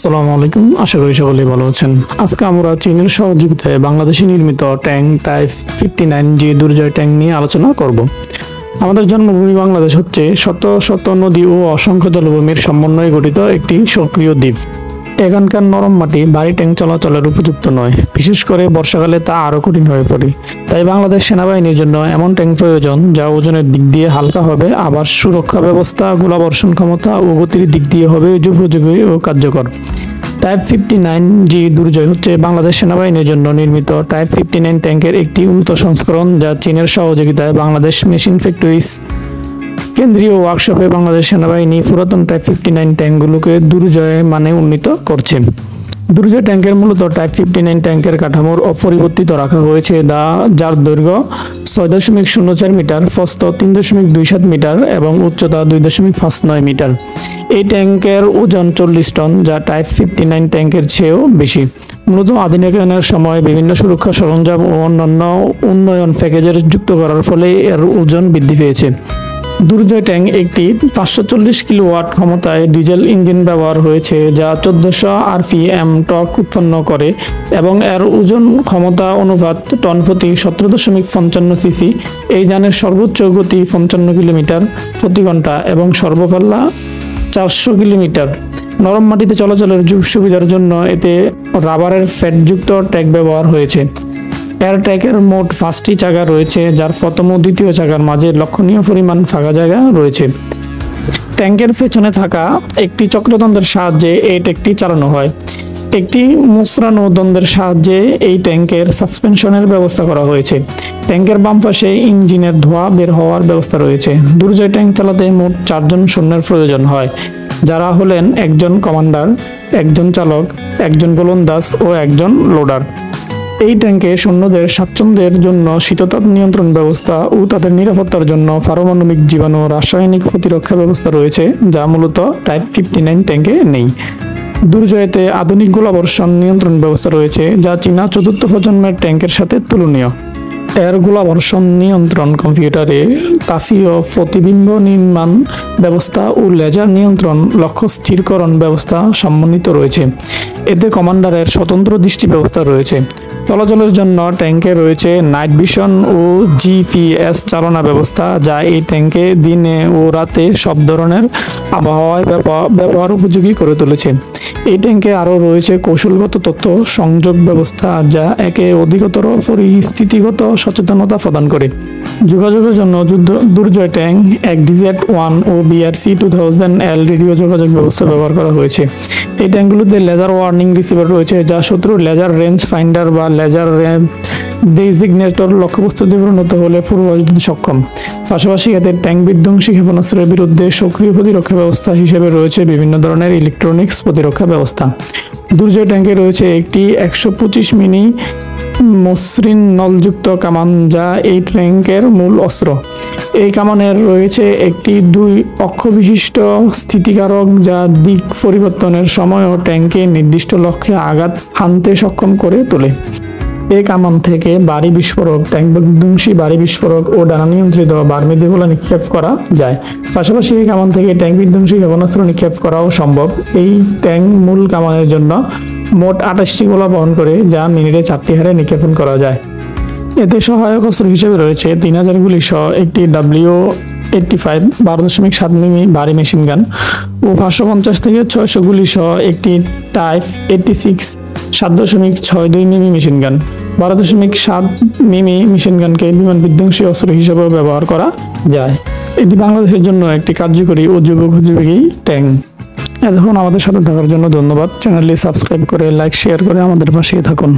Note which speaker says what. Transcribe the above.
Speaker 1: আসসালামু আলাইকুম, আশা করি সকলেই ভালো আছেন। আজকে আমরা চীনের সহযোগিতায় বাংলাদেশে নির্মিত ট্যাঙ্ক টাইপ 59 জি দুর্জয় ট্যাঙ্ক নিয়ে আলোচনা করব। আমাদের জন্মভূমি বাংলাদেশ হচ্ছে শত শত নদী ও অসংখ্য জলভূমির সমন্বয়ে গঠিত একটি সক্রিয় দ্বীপ। এখানকার নরম মাটি ভারী ট্যাঙ্ক চলাচলের উপযুক্ত নয়, বিশেষ করে বর্ষাকালে তা আরও কঠিন হয়ে পড়ে। তাই বাংলাদেশ সেনাবাহিনীর জন্য এমন ট্যাঙ্ক প্রয়োজন যা ওজনের দিক দিয়ে হালকা হবে, আবার সুরক্ষা ব্যবস্থা, গোলাবর্ষণ ক্ষমতা ও গতির দিক দিয়ে হবে উপযোগী ও কার্যকর। টাইপ 59 জি দুর্জয় হচ্ছে বাংলাদেশ সেনাবাহিনীর জন্য নির্মিত টাইপ 59 ট্যাঙ্কের একটি উন্নত সংস্করণ, যা চীনের সহযোগিতায় বাংলাদেশ মেশিন ফ্যাক্টরিজ কেন্দ্রীয় ওয়ার্কশপে বাংলাদেশ সেনাবাহিনী পুরাতন টাইপ 59 ট্যাঙ্কগুলোকে দুর্জয় মানে উন্নীত করছে। দুর্জয় ট্যাঙ্কের মূলত টাইপ 59 ট্যাঙ্কের কাঠামোর অপরিবর্তিত রাখা হয়েছে, যার দৈর্ঘ্য 6.04 মিটার, প্রস্থ 3.27 মিটার এবং উচ্চতা 2.59 মিটার। এই ট্যাঙ্কের ওজন 40 টন, যা টাইপ 59 ট্যাঙ্কের চেয়েও বেশি। মূলত আধুনিকায়নের সময় বিভিন্ন সুরক্ষা সরঞ্জাম ও অন্যান্য উন্নয়ন প্যাকেজের যুক্ত করার ফলে এর ওজন বৃদ্ধি পেয়েছে। দুর্জয় ট্যাঙ্ক একটি 540 কিলোওয়াট ক্ষমতায় ডিজেল ইঞ্জিন ব্যবহার হয়েছে, যা 1400 আরপিএম টর্ক উৎপন্ন করে এবং এর ওজন ক্ষমতা অনুপাত টন প্রতি 17.55 সিসি। এই যানের সর্বোচ্চ গতি 55 কিলোমিটার প্রতি ঘন্টা এবং সর্বপাল্লা 400 কিলোমিটার। নরম মাটিতে চলাচলের সুবিধার জন্য এতে রাবারের ফ্যাটযুক্ত ট্যাঙ্ক ব্যবহার হয়েছে। এয়ার ট্যাঙ্কের মোট 5টি চাকা রয়েছে, যার প্রথম ও দ্বিতীয় চাকার মাঝে লক্ষণীয় পরিমাণ ফাঁকা জায়গা রয়েছে। ট্যাঙ্কের পেছনে থাকা একটি চক্রতন্ত্রের সাহায্যে এই ট্যাঙ্কটি চালানো হয়। একটি মোচড়ানো দ্বন্দ্বের সাহায্যে এই ট্যাঙ্কের সাসপেনশনের ব্যবস্থা করা হয়েছে। ট্যাঙ্কের বাম পাশে ইঞ্জিনের ধোঁয়া বের হওয়ার ব্যবস্থা রয়েছে। দুর্জয় ট্যাঙ্ক চালাতে মোট 4 জন সৈন্যের প্রয়োজন হয়, যারা হলেন একজন কমান্ডার, একজন চালক, একজন গোলন্দাজ ও একজন লোডার। এই ট্যাঙ্কে সৈন্যদের স্বাচ্ছন্দ্যের জন্য শীততাপ নিয়ন্ত্রণ ব্যবস্থা ও তাদের নিরাপত্তার জন্য পারমাণবিক জীবাণু রাসায়নিক প্রতিরক্ষা ব্যবস্থা রয়েছে, যা মূলত টাইপ 59 ট্যাঙ্কে নেই। দুর্জয়তে আধুনিক গোলাবর্ষণ নিয়ন্ত্রণ ব্যবস্থা রয়েছে, যা চীনা 4th প্রজন্মের ট্যাঙ্কের সাথে তুলনীয়। এর গোলাবর্ষণ নিয়ন্ত্রণ কম্পিউটারে তাপীয় প্রতিবিম্ব নির্মাণ ব্যবস্থা ও লেজার নিয়ন্ত্রণ লক্ষ্য স্থিরকরণ ব্যবস্থা সমন্বিত রয়েছে। এতে কমান্ডারের স্বতন্ত্র দৃষ্টি ব্যবস্থা রয়েছে। চলাচলের জন্য ট্যাঙ্কে রয়েছে নাইট ভিশন ও জিপিএস চালনা ব্যবস্থা, যা এই ট্যাঙ্কে দিনে ও রাতে সব ধরনের আবহাওয়ায় ব্যবহার উপযোগী করে তুলেছে। এই ট্যাঙ্কে আরও রয়েছে কৌশলগত তথ্য সংযোগ ব্যবস্থা, যা একে অধিকতর পরিস্থিতিগত সচেতনতা প্রদান করে। যোগাযোগের জন্য দুর্জয় ট্যাঙ্ক XDZ-1 ও BRC-2000L রেডিও যোগাযোগ ব্যবস্থা ব্যবহার করা হয়েছে। এই ট্যাঙ্কগুলোতে লেজার ওয়ার্নিং রিসিভার রয়েছে, যা শত্রুর লেজার রেঞ্জ ফাইন্ডার বা লেজার রেঞ্জ ডেজিগনেটর লক্ষ্যবস্তুতে পরিণত হলে পূর্বাভাস দিতে সক্ষম। পাশাপাশি এতে ট্যাঙ্ক বিধ্বংসী ক্ষেপণাস্ত্রের বিরুদ্ধে সক্রিয় প্রতিরক্ষা ব্যবস্থা হিসেবে রয়েছে বিভিন্ন ধরনের ইলেকট্রনিক্স প্রতিরক্ষা ব্যবস্থা। দুর্জয় ট্যাঙ্কে রয়েছে একটি 125 মিমি মসৃণ নলযুক্ত কামান, যা এই ট্যাঙ্কের মূল অস্ত্র। এই কামানের রয়েছে একটি 2 অক্ষ বিশিষ্ট স্থিতিকারক, যা দিক পরিবর্তনের সময়ও ট্যাঙ্কে নির্দিষ্ট লক্ষ্যে আঘাত হানতে সক্ষম করে তোলে। এই কামান থেকে ভারী বিস্ফোরক, ট্যাঙ্ক বিধ্বংসী ভারী বিস্ফোরক ও ডানা নিয়ন্ত্রিত বার্মিদি গোলা নিক্ষেপ করা যায়। পাশাপাশি এই কামান থেকে ট্যাঙ্ক বিধ্বংসী ক্ষেপণাস্ত্র নিক্ষেপ করাও সম্ভব। এই ট্যাঙ্ক মূল কামানের জন্য মোট 28টি গোলা বহন করে, যা মিনিটে 4টি হারে নিক্ষেপণ করা যায়। এতে সহায়ক অস্ত্র হিসেবে রয়েছে 3000 গুলি সহ একটি W85 12.7 মিমি ভারী মেশিন গান ও 550 থেকে 600 গুলি সহ একটি টাইপ 86 7.62 মিমি মেশিন গান। 12.7 মিমি মেশিন গানকে বিমান বিধ্বংসী অস্ত্র হিসেবেও ব্যবহার করা যায়। এটি বাংলাদেশের জন্য একটি কার্যকরী ও যুগোপযোগী ট্যাঙ্ক। এতক্ষণ আমাদের সাথে থাকার জন্য ধন্যবাদ। চ্যানেলটি সাবস্ক্রাইব করে লাইক শেয়ার করে আমাদের পাশে থাকুন।